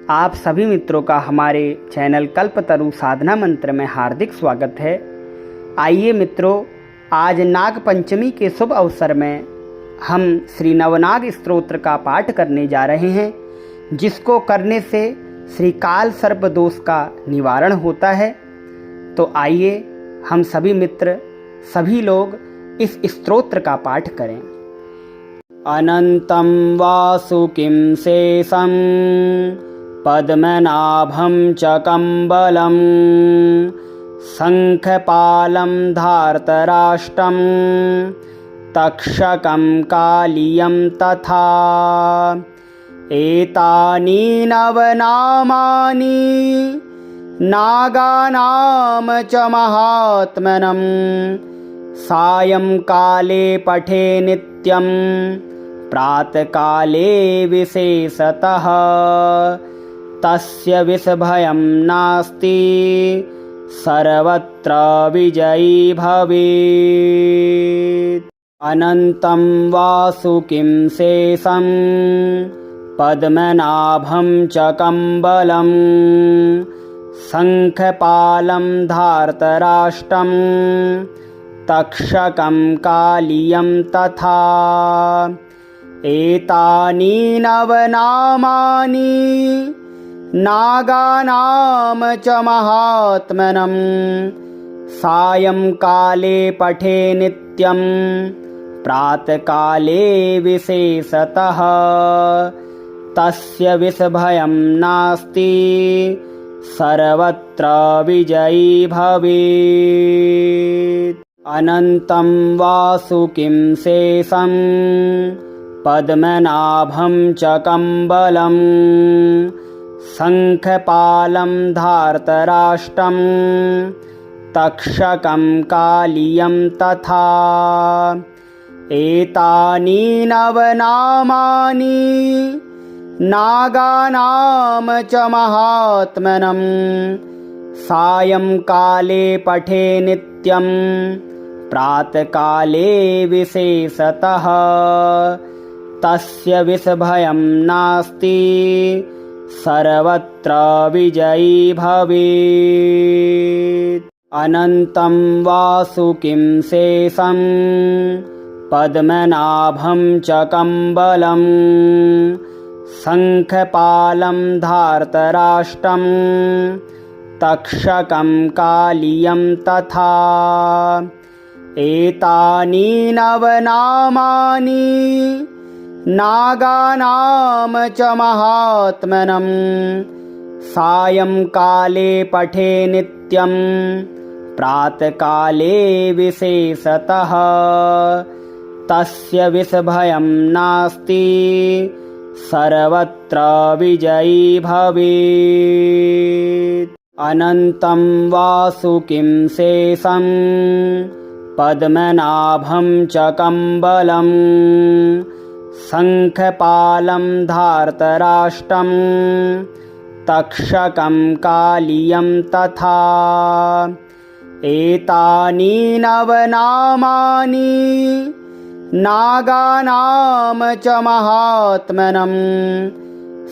आप सभी मित्रों का हमारे चैनल कल्पतरु साधना मंत्र में हार्दिक स्वागत है। आइए मित्रों, आज नाग पंचमी के शुभ अवसर में हम श्री नवनाग स्तोत्र का पाठ करने जा रहे हैं, जिसको करने से श्री काल सर्प दोष का निवारण होता है। तो आइए हम सभी मित्र, सभी लोग इस स्तोत्र का पाठ करें। अनंतं वासुकिं शेषं पद्मनाभं च कम्बलं शङ्खपालं धार्तराष्ट्रं तक्षकं कालियं तथा एतानि नवनामानि नागानां च महात्मनं सायंकाले पठे नित्यं प्रातःकाले विशेषतः तस्य विषभयं नास्ति सर्वत्र विजयी भवेत्। अनन्तं वासुकिं शेषं पद्मनाभं च कम्बलं शङ्खपालं धार्तराष्ट्रं तक्षकं कालियं तथा एतानि नवनामानि नागानां च महात्मनं सायंकाले पठे नित्यं प्रातःकाले विशेषतः तस्य विषभयं नास्ति सर्वत्र विजयी भवेत्। अनन्तं वासुकिं शेषं पद्मनाभं च कम्बलं शङ्खपालं धार्तराष्ट्रं तक्षकं कालियं तथा एतानि नवनामानि नागानां च महात्मनं सायंकाले पठे नित्यं प्रातःकाले विशेषतः तस्य विषभयं नास्ति सर्वत्र विजयी भवेत्। अनन्तं वासुकिं शेषं पद्मनाभं च कम्बलं शङ्खपालं धार्तराष्ट्रं तक्षकं कालियं तथा एतानि नवनामानि नागानां च महात्मनं सायंकाले पठे नित्यं प्रातःकाले विशेषतः तस्य विषभयं नास्ति सर्वत्र विजयी भवेत्। अनन्तं वासुकिं शेषं पद्मनाभं च कम्बलं शङ्खपालं धार्तराष्ट्रं तक्षकं कालियं तथा एतानि नवनामानि नागानां च महात्मनं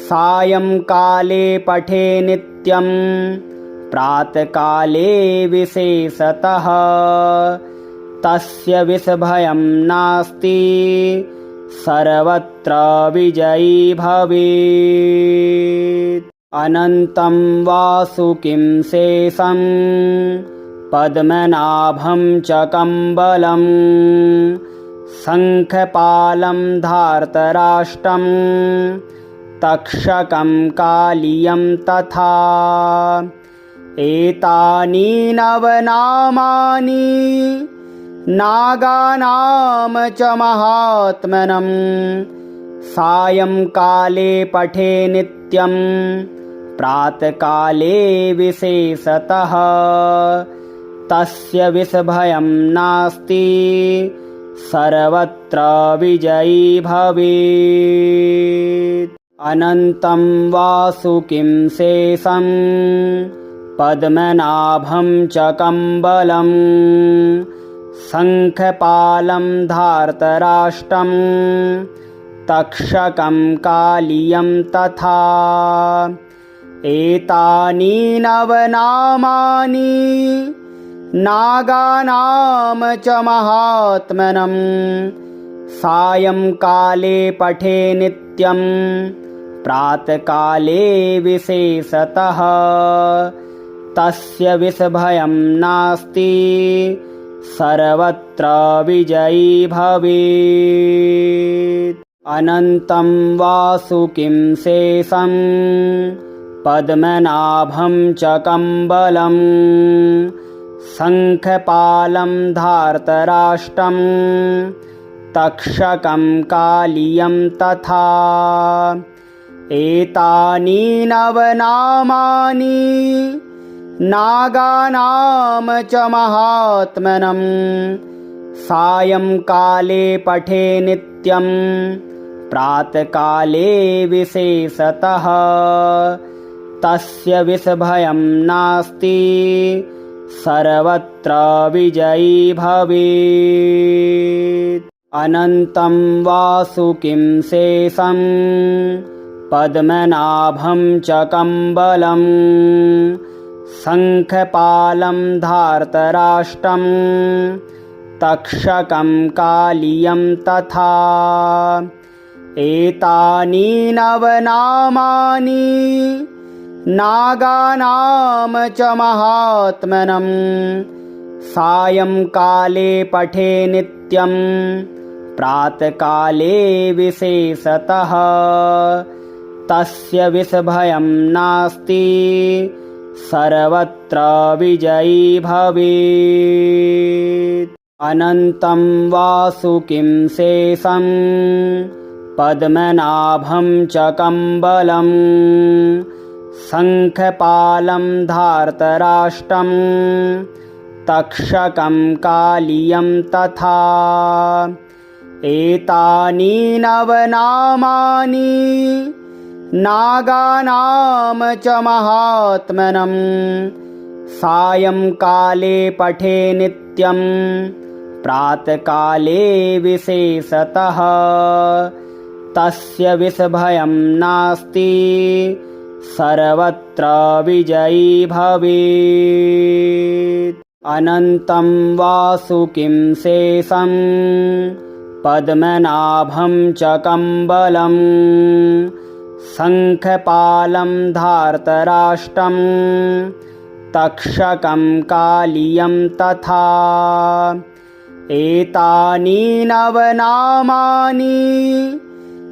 सायंकाले पठे नित्यं प्रातःकाले विशेषतः तस्य विषभयं नास्ति सर्वत्र विजयी भवेत्। अनन्तं वासुकिं शेषं पद्मनाभं च कम्बलं शङ्खपालं धार्तराष्ट्रं तक्षकं कालियं तथा एतानि नवनामानि नागानां च महात्मनं सायंकाले पठे नित्यं प्रातःकाले विशेषतः तस्य विषभयं नास्ति सर्वत्र विजयी भवेत्। अनन्तं वासुकिं शेषं पद्मनाभं च कम्बलं शङ्खपालं धार्तराष्ट्रं तक्षकं कालियं तथा एतानि नवनामानि नागानां च महात्मनं सायंकाले पठे नित्यं प्रातःकाले विशेषतः तस्य विषभयं नास्ति सर्वत्र विजयी भवेत्। अनन्तं वासुकिं शेषं पद्मनाभं च कम्बलं शङ्खपालं धार्तराष्ट्रं तक्षकं कालियं तथा एतानि नवनामानि नागानां च महात्मनं सायंकाले पठे नित्यं प्रातःकाले विशेषतः तस्य विषभयं नास्ति सर्वत्र विजयी भवेत्। अनन्तं वासुकिं शेषं पद्मनाभं च कम्बलं शङ्खपालं धार्तराष्ट्रं तक्षकं कालियं तथा एतानि नवनामानि नागानां च महात्मनं सायंकाले पठे नित्यं प्रातःकाले विशेषतः तस्य विषभयं नास्ति सर्वत्र विजयी भवेत्। अनन्तं वासुकिं शेषं पद्मनाभं च कम्बलं शङ्खपालं धार्तराष्ट्रं तक्षकं कालियं तथा एतानि नवनामानि नागानां च महात्मनं सायंकाले पठे नित्यं प्रातःकाले विशेषतः तस्य विषभयं नास्ति सर्वत्र विजयी भवेत्। अनन्तं वासुकिं शेषं पद्मनाभं च कम्बलं शङ्खपालं धार्तराष्ट्रं तक्षकं कालियं तथा एतानि नवनामानि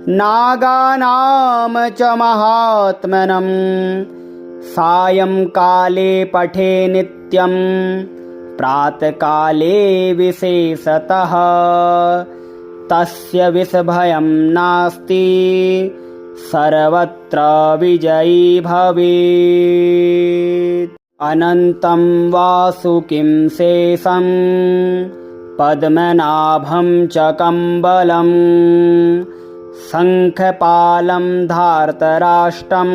नागानां च महात्मनं सायंकाले पठे नित्यं प्रातःकाले विशेषतः तस्य विषभयं नास्ति सर्वत्र विजयी भवेत्। अनन्तं वासुकिं शेषं पद्मनाभं च कम्बलं शङ्खपालं धार्तराष्ट्रं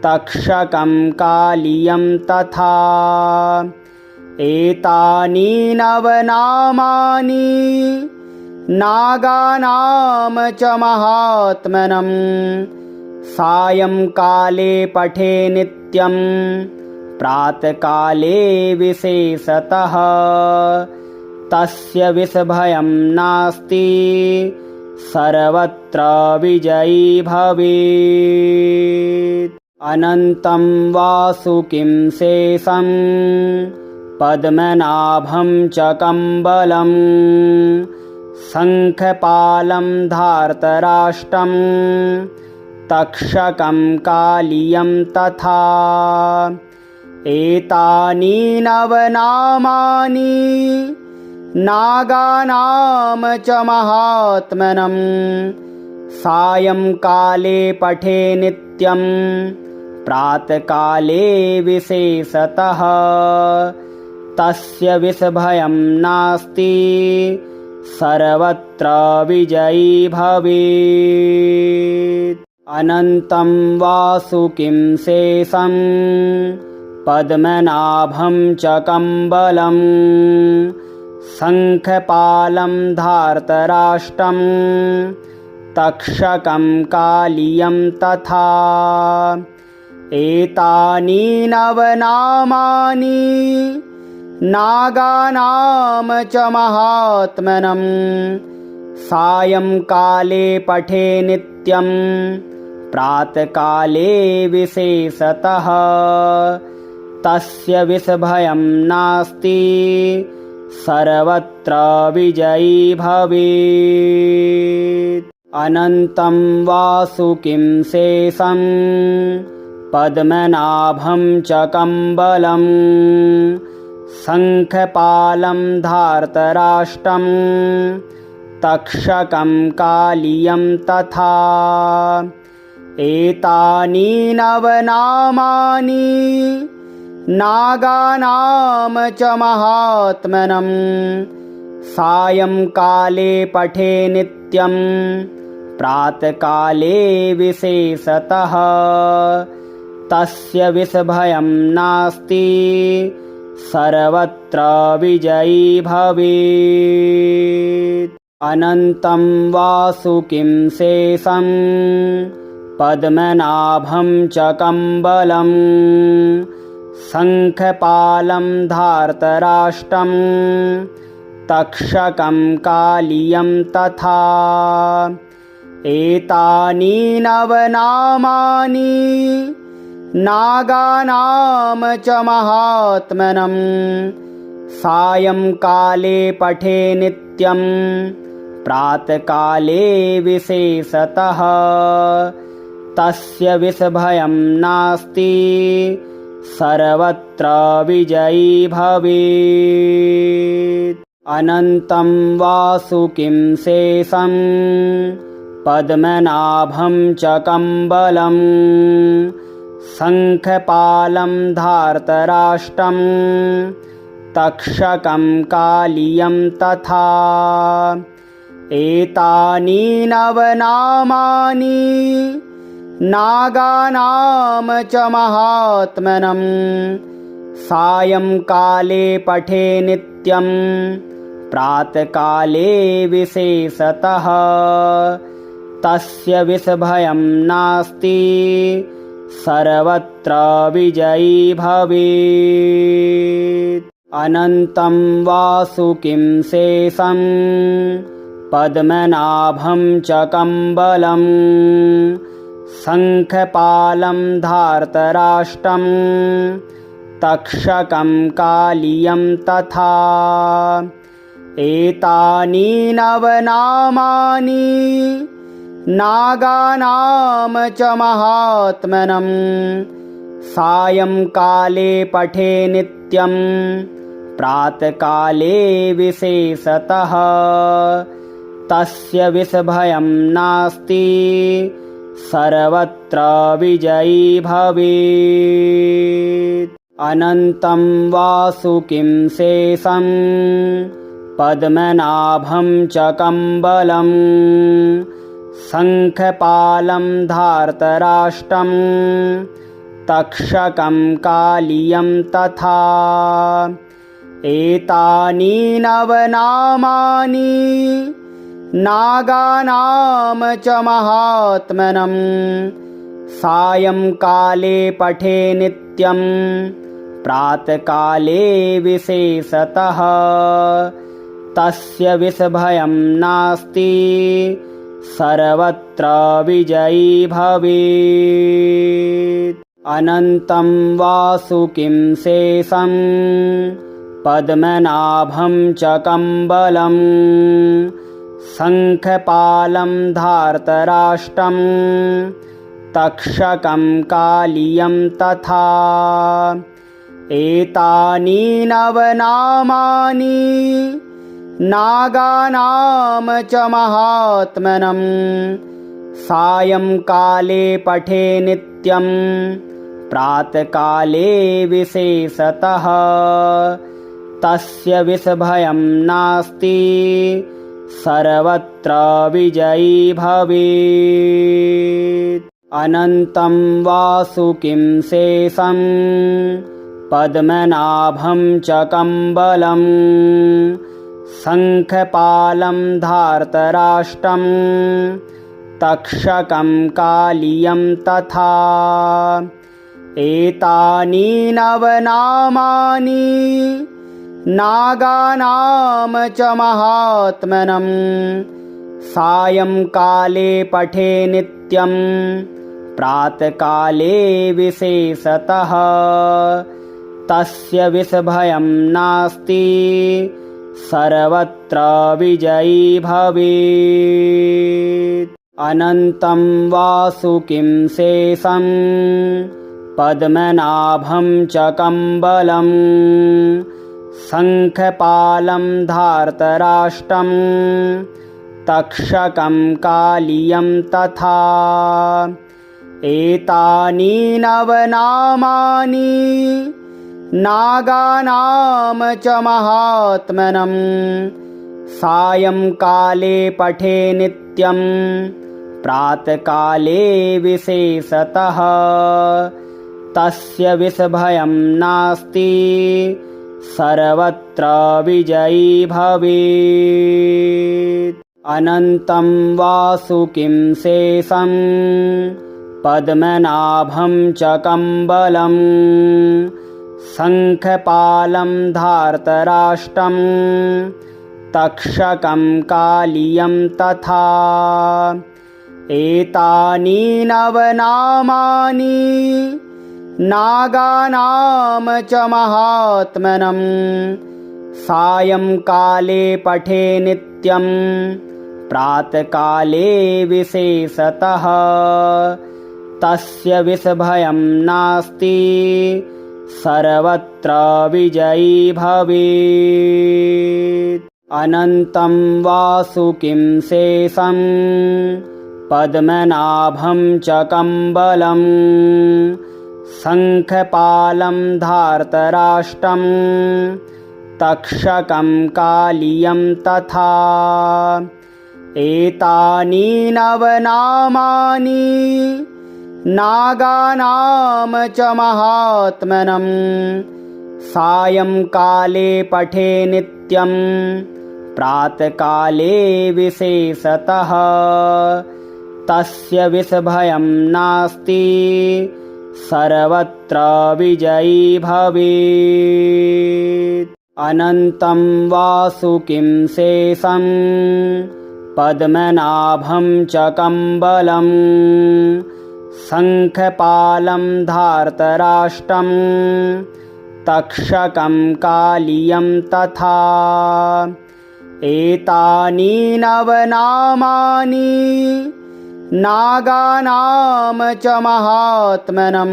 तक्षकं कालियं तथा एतानि नवनामानि नागानां च महात्मनं सायंकाले पठे नित्यं प्रातःकाले विशेषतः तस्य विषभयं नास्ति सर्वत्र विजयी भवेत्। अनन्तं वासुकिं शेषं पद्मनाभं च कम्बलं शङ्खपालं धार्तराष्ट्रं तक्षकं कालियं तथा एतानि नवनामानि नागानां च महात्मनं सायंकाले पठे नित्यं प्रातःकाले विशेषतः तस्य विषभयं नास्ति सर्वत्र विजयी भवेत्। अनन्तं वासुकिं शेषं पद्मनाभं च कम्बलं शङ्खपालं धार्तराष्ट्रं तक्षकं कालियं तथा एतानि नवनामानि नागानाम च महात्मनं सायंकाले पठे नित्यं प्रातःकाले विशेषतः तस्य विषभयं नास्ति सर्वत्र विजयी भवेत्। अनन्तं वासुकिं शेषं पद्मनाभं च कम्बलं शङ्खपालं धार्तराष्ट्रं तक्षकं कालियं तथा एतानि नवनामानि नागानाम च महात्मनं सायंकाले पठे नित्यं प्रातःकाले विशेषतः तस्य विषभयं नास्ति सर्वत्र विजयी भवेत्। अनन्तं वासुकिं शेषं पद्मनाभं च कम्बलं शङ्खपालं धार्तराष्ट्रं तक्षकं कालियं तथा एतानि नवनामानि नागानाम च महात्मनं सायंकाले पठे नित्यं प्रातःकाले विशेषतः तस्य विषभयं नास्ति सर्वत्र विजयी भवेत्। अनन्तं वासुकिं शेषं पद्मनाभं च कम्बलं शङ्खपालं धार्तराष्ट्रं तक्षकं कालियं तथा एतानि नवनामानि नागानाम च महात्मनं सायंकाले पठे नित्यं प्रातःकाले विशेषतः तस्य विषभयं नास्ति सर्वत्र विजयी भवेत्। अनन्तं वासुकिं शेषं पद्मनाभं च कम्बलं शङ्खपालं धार्तराष्ट्रं तक्षकं कालियं तथा एतानि नवनामानि नागानाम च महात्मनं सायंकाले पठे नित्यं प्रातःकाले विशेषतः तस्य विषभयं नास्ति सर्वत्र विजयी भवेत्। अनन्तं वासुकिं शेषं पद्मनाभं च कम्बलं शङ्खपालं धार्तराष्ट्रं तक्षकं कालियं तथा एतानि नवनामानि नागानाम च महात्मनं सायंकाले पठे नित्यं प्रातःकाले विशेषतः तस्य विषभयं नास्ति सर्वत्र विजयी भवेत्। अनन्तं वासुकिं शेषं पद्मनाभं च कम्बलं शङ्खपालं धार्तराष्ट्रं तक्षकं कालियं तथा एतानि नवनामानि नागानाम च महात्मनं सायंकाले पठे नित्यं प्रातःकाले विशेषतः तस्य विषभयं नास्ति सर्वत्र विजयी भवेत्। अनन्तं वासुकिं शेषं पद्मनाभं च कम्बलं शङ्खपालं धार्तराष्ट्रं तक्षकं कालियं तथा एतानि नवनामानि नागानां च महात्मनं सायंकाले पठे नित्यं प्रातःकाले विशेषतः तस्य विषभयं नास्ति सर्वत्र विजयी भवेत्। अनन्तं वासुकिं शेषं पद्मनाभं च कम्बलं शङ्खपालं धार्तराष्ट्रं तक्षकं कालियं तथा एतानि नवनामानि नागानां च महात्मनं सायंकाले पठे नित्यं प्रातःकाले विशेषतः तस्य विषभयं नास्ति सर्वत्र विजयी भवेत्। अनन्तं वासुकिं शेषं पद्मनाभं च कम्बलं शङ्खपालं धार्तराष्ट्रं तक्षकं कालियं तथा एतानि नवनामानि नागानां च महात्मनं सायंकाले पठे नित्यं प्रातःकाले विशेषतः तस्य विषभयं नास्ति सर्वत्र विजयी भवेत्। अनन्तं वासुकिं शेषं पद्मनाभं च कम्बलं शङ्खपालं धार्तराष्ट्रं तक्षकं कालियं तथा एतानि नवनामानि नागानां च महात्मनं सायंकाले पठे नित्यं प्रातःकाले विशेषतः तस्य विषभयं नास्ति सर्वत्र विजयी भवेत्। अनन्तं वासुकिं शेषं पद्मनाभं च कम्बलं शङ्खपालं धार्तराष्ट्रं तक्षकं कालियं तथा एतानि नवनामानि नागानां च महात्मनं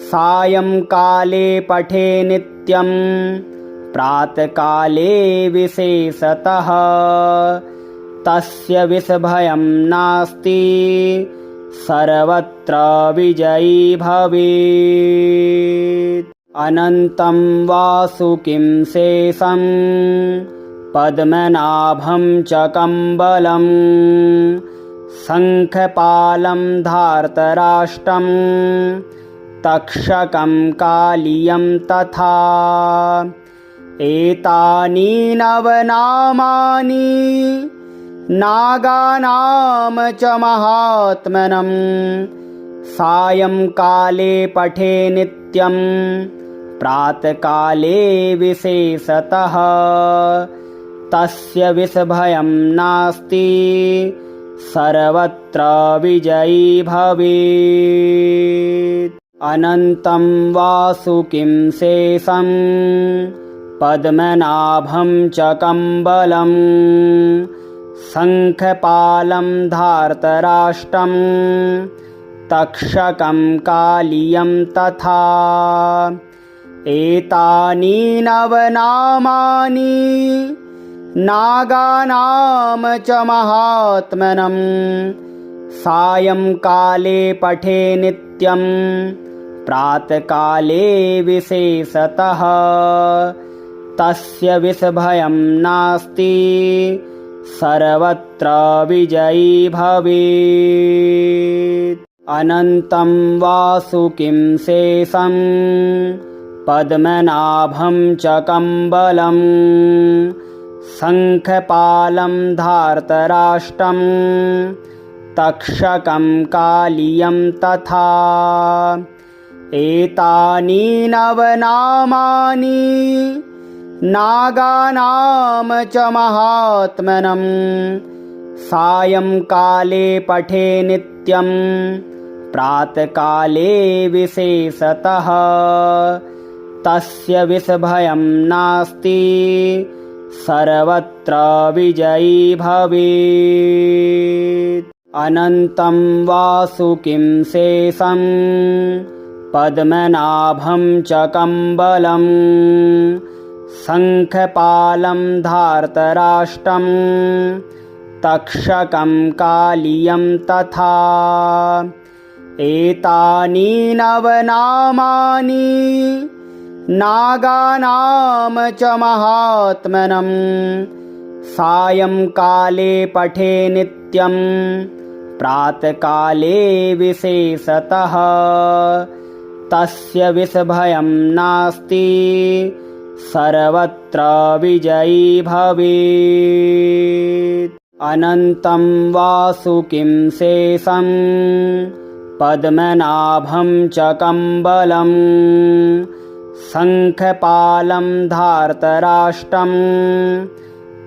सायंकाले पठे नित्यं प्रातःकाले विशेषतः तस्य विषभयं नास्ति सर्वत्र विजयी भवेत्। अनन्तं वासुकिं शेषं पद्मनाभं च कम्बलं शङ्खपालं धार्तराष्ट्रं तक्षकं कालियं तथा एतानि नवनामानि नागानां च महात्मनं सायंकाले पठे नित्यं प्रातःकाले विशेषतः तस्य विषभयं नास्ति सर्वत्र विजयी भवेत्। अनन्तं वासुकिं शेषं पद्मनाभं च कम्बलं शङ्खपालं धार्तराष्ट्रं तक्षकं कालियं तथा एतानि नवनामानि नागानां च महात्मनं सायंकाले पठे नित्यं प्रातःकाले विशेषतः तस्य विषभयं नास्ति सर्वत्र विजयी भवेत्। अनन्तं वासुकिं शेषं पद्मनाभं च कम्बलं शङ्खपालं धार्तराष्ट्रं तक्षकं कालियं तथा एतानि नवनामानि नागानाम च महात्मनं सायंकाले पठे नित्यं प्रातःकाले विशेषतः तस्य विषभयं नास्ति सर्वत्र विजयी भवेत्। अनन्तं वासुकिं शेषं पद्मनाभं च कम्बलं शङ्खपालं धार्तराष्ट्रं तक्षकं कालियं तथा एतानि नवनामानि नागानाम च महात्मनं सायंकाले पठे नित्यं प्रातःकाले विशेषतः तस्य विषभयं नास्ति सर्वत्र विजयी भवेत्। अनन्तं वासुकिं शेषं पद्मनाभं च कम्बलं शङ्खपालं धार्तराष्ट्रं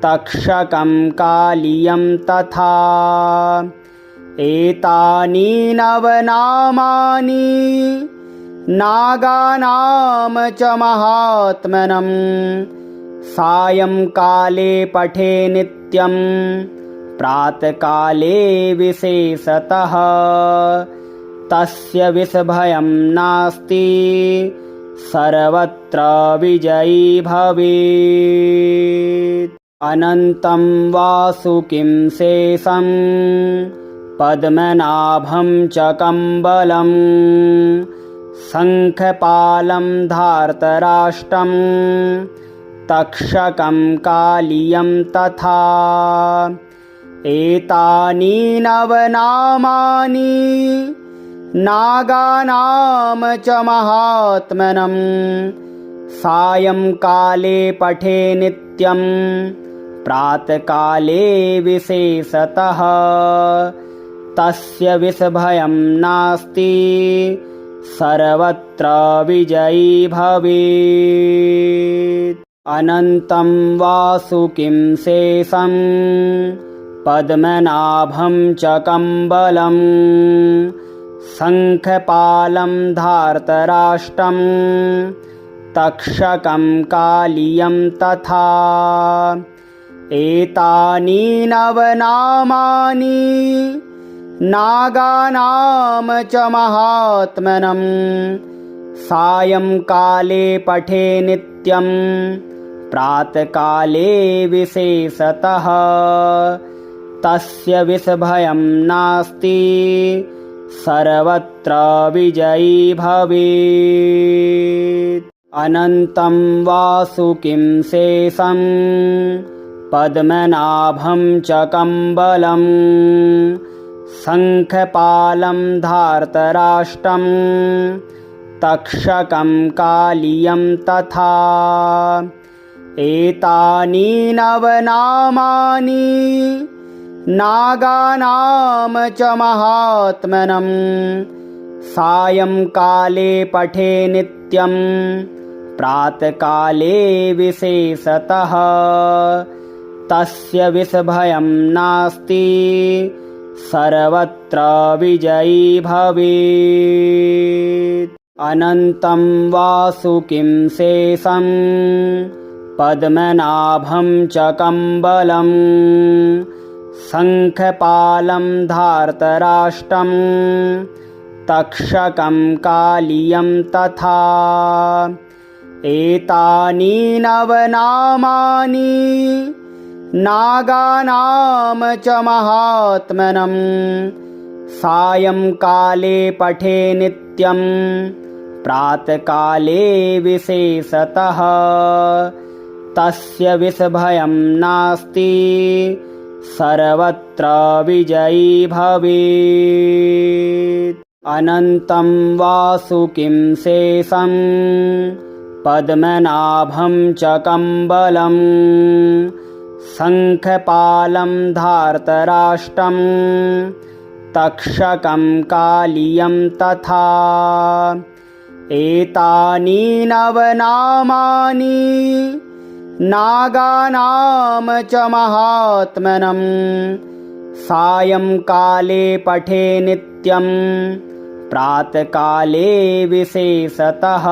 तक्षकं कालियं तथा एतानि नवनामानि नागानाम च महात्मनं सायंकाले पठे नित्यं प्रातःकाले विशेषतः तस्य विषभयं नास्ति सर्वत्र विजयी भवेत्। अनन्तं वासुकिं शेषं पद्मनाभं च कम्बलं शङ्खपालं धार्तराष्ट्रं तक्षकं कालियं तथा एतानि नवनामानि नागानाम च महात्मनं सायंकाले पठे नित्यं प्रातःकाले विशेषतः तस्य विषभयं नास्ति सर्वत्र विजयी भवेत्। अनन्तं वासुकिं शेषं पद्मनाभं च कम्बलं शङ्खपालं धार्तराष्ट्रं तक्षकं कालियं तथा एतानि नवनामानि नागानाम च महात्मनं सायंकाले पठे नित्यं प्रातःकाले विशेषतः तस्य विषभयं नास्ति सर्वत्र विजयी भवेत्। अनन्तं वासुकिं शेषं पद्मनाभं च कम्बलं शङ्खपालं धार्तराष्ट्रं तक्षकं कालियं तथा एतानि नवनामानि नागानाम च महात्मनं सायंकाले पठे नित्यं प्रातःकाले विशेषतः तस्य विषभयं नास्ति सर्वत्र विजयी भवेत्। अनन्तं वासुकिं शेषं पद्मनाभं च कम्बलं शङ्खपालं धार्तराष्ट्रं तक्षकं कालियं तथा एतानि नवनामानि नागानाम च महात्मनं सायंकाले पठे नित्यं प्रातःकाले विशेषतः तस्य विषभयं नास्ति सर्वत्र विजयी भवेत्। अनन्तं वासुकिं शेषं पद्मनाभं च कम्बलं शङ्खपालं धार्तराष्ट्रं तक्षकं कालियं तथा एतानि नवनामानि नागानां च महात्मनं सायंकाले पठे नित्यं प्रातःकाले विशेषतः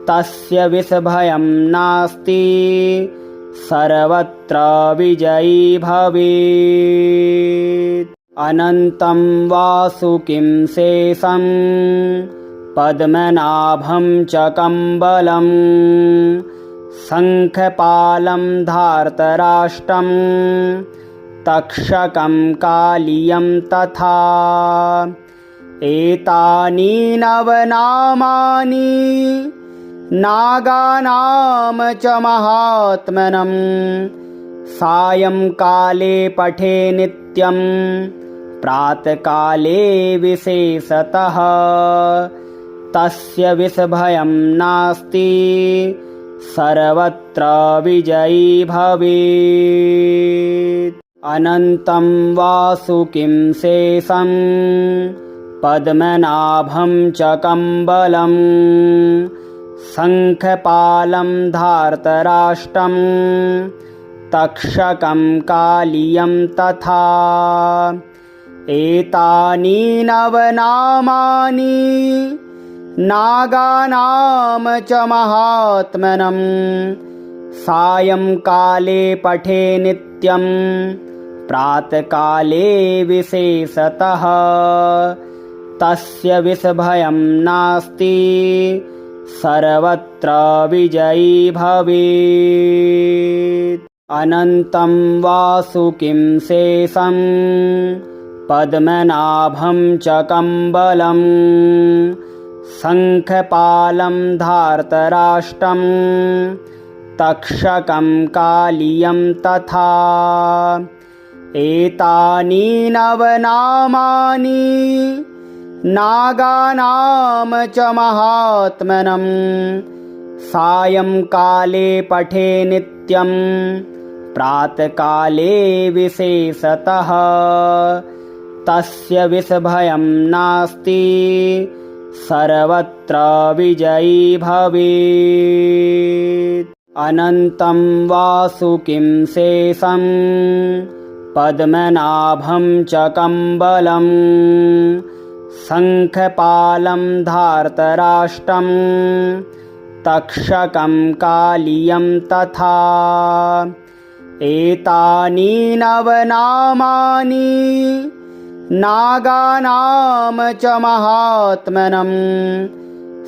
तस्य विषभयं नास्ति सर्वत्र विजयी भवेत्। अनन्तं वासुकिं शेषं पद्मनाभं च कम्बलं शङ्खपालं धार्तराष्ट्रं तक्षकं कालियं तथा एतानि नवनामानि नागानां च महात्मनं सायंकाले पठे नित्यं प्रातःकाले विशेषतः तस्य विषभयं नास्ति सर्वत्र विजयी भवेत्। अनन्तं वासुकिं शेषं पद्मनाभं च कम्बलं शङ्खपालं धार्तराष्ट्रं तक्षकं कालियं तथा एतानि नवनामानि नागानां च महात्मनं सायंकाले पठे नित्यं प्रातःकाले विशेषतः तस्य विषभयं नास्ति सर्वत्र विजयी भवेत्। अनन्तं वासुकिं शेषं पद्मनाभं च कम्बलं शङ्खपालं धार्तराष्ट्रं तक्षकं कालियं तथा एतानि नवनामानि नागानां च महात्मनं सायंकाले पठे नित्यं प्रातःकाले विशेषतः तस्य विषभयं नास्ति सर्वत्र विजयी भवेत्। अनन्तं वासुकिं शेषं पद्मनाभं च कम्बलं शङ्खपालं धार्तराष्ट्रं तक्षकं कालियं तथा एतानि नवनामानि नागानां च महात्मनं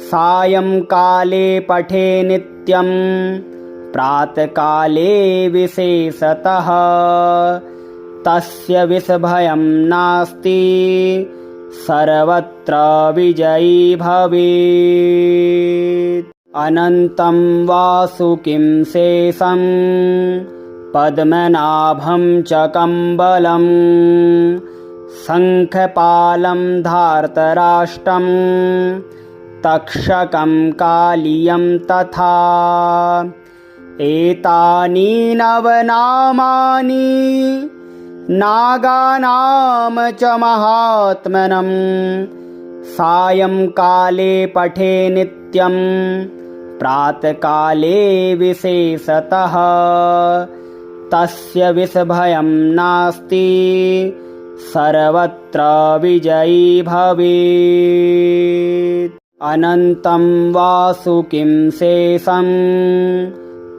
सायंकाले पठे नित्यं प्रातःकाले विशेषतः तस्य विषभयं नास्ति सर्वत्र विजयी भवेत्। अनन्तं वासुकिं शेषं पद्मनाभं च कम्बलं शङ्खपालं धार्तराष्ट्रं तक्षकं कालियं तथा एतानि नवनामानि नागानां च महात्मनं सायंकाले पठे नित्यं प्रातःकाले विशेषतः तस्य विषभयं नास्ति सर्वत्र विजयी भवेत्। अनन्तं वासुकिं शेषं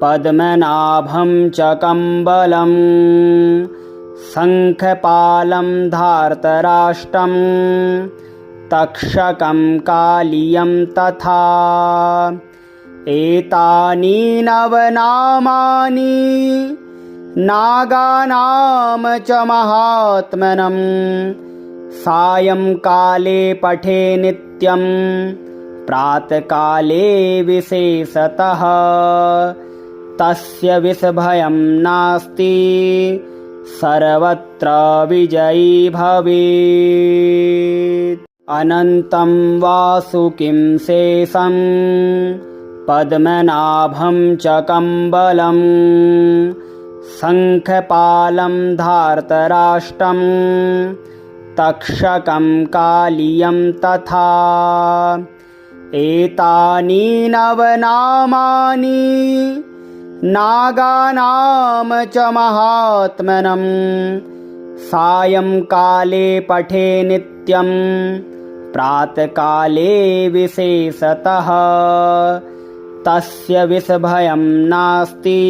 पद्मनाभं च कम्बलं शङ्खपालं धार्तराष्ट्रं तक्षकं कालियं तथा एतानि नवनामानि नागानां च महात्मनं सायंकाले पठे नित्यं प्रातःकाले विशेषतः तस्य विषभयं नास्ति सर्वत्र विजयी भवेत्। अनन्तं वासुकिं शेषं पद्मनाभं च कम्बलं शङ्खपालं धार्तराष्ट्रं तक्षकं कालियं तथा एतानि नवनामानि नागानाम च महात्मनं सायंकाले पठे नित्यं प्रातःकाले विशेषतः तस्य विषभयं नास्ति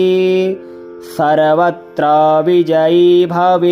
सर्वत्र विजयी भवेत्।